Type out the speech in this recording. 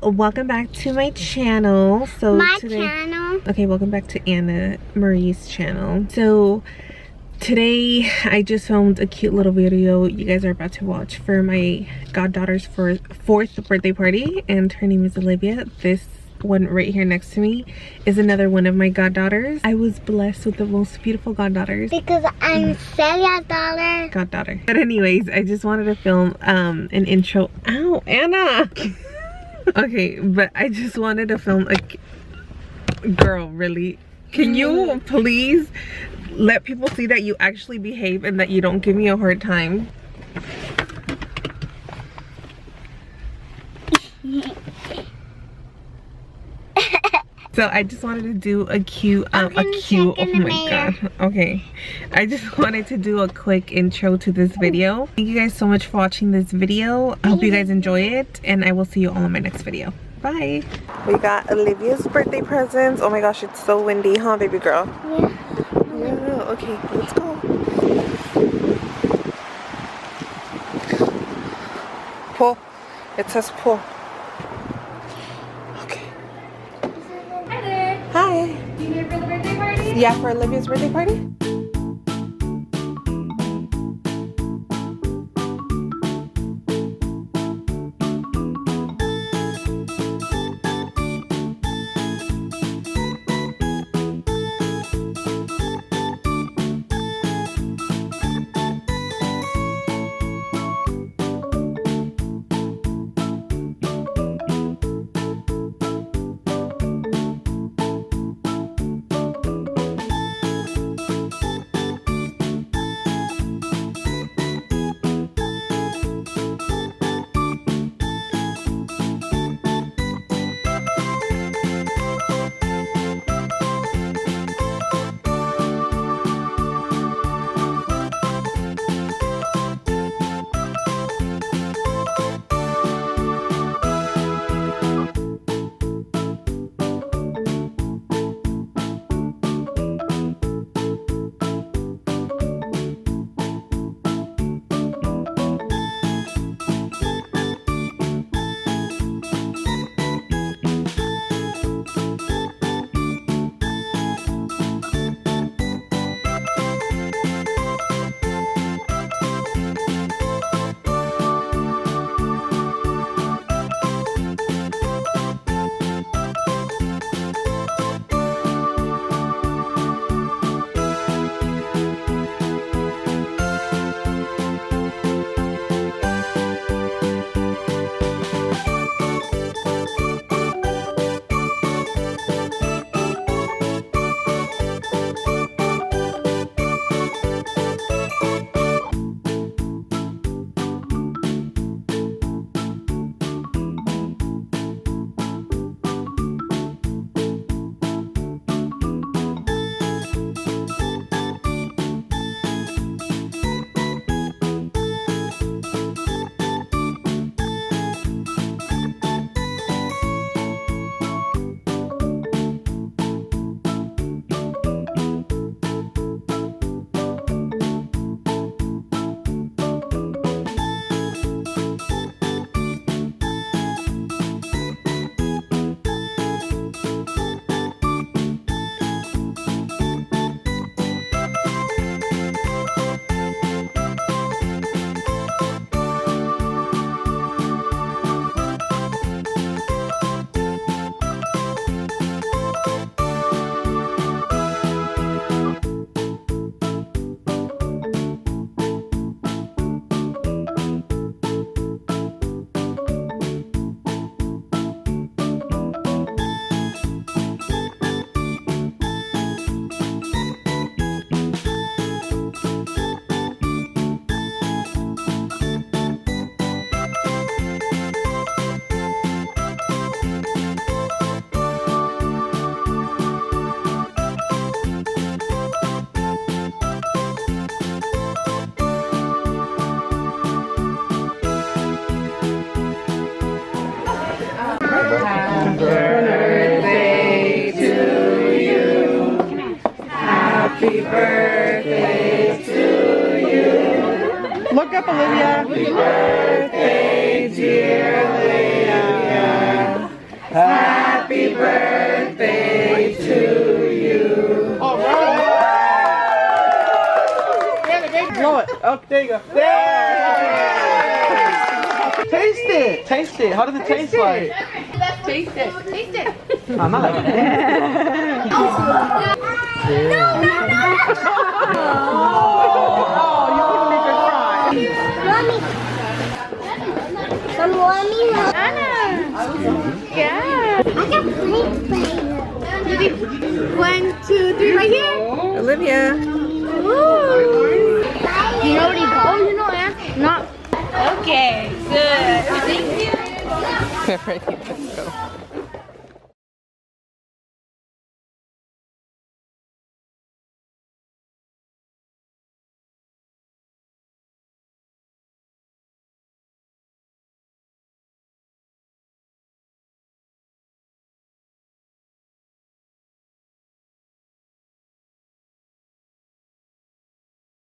Welcome back to my channel. So okay, welcome back to Anna Marie's channel. So today I just filmed a cute little video you guys are about to watch for my goddaughter's fourth birthday party, and her name is Olivia. This one right here next to me is another one of my goddaughters. I was blessed with the most beautiful goddaughters because I'm Celia's goddaughter. But anyways, I just wanted to film an intro. Ow, Anna. Okay, but I just wanted to film a girl, really. Can you please let people see that you actually behave and that you don't give me a hard time? So I just wanted to do a cute, oh my god, okay. I just wanted to do a quick intro to this video. Thank you guys so much for watching this video. I hope you guys enjoy it, and I will see you all in my next video. Bye. We got Olivia's birthday presents. Oh my gosh, it's so windy, huh, baby girl? Yeah, okay, let's go. Pull. It says pull. Hi. You here for the birthday party? Yeah, for Olivia's birthday party. Happy birthday to you. Happy birthday to you. Look up, Olivia. Happy birthday, dear Olivia. Happy birthday to you. All right. Blow it. Oh, there you go. There. Taste it. Taste it. How does it taste like? Taste it. Taste it. I'm not like that. Oh, you wouldn't make her cry. Mommy. Some mommy. Anna. Yeah. I got play. 1, 2, 3, right here. Olivia. You know where to go? You know, Anne? Not. Okay, good. Thank you. Ready, let's go.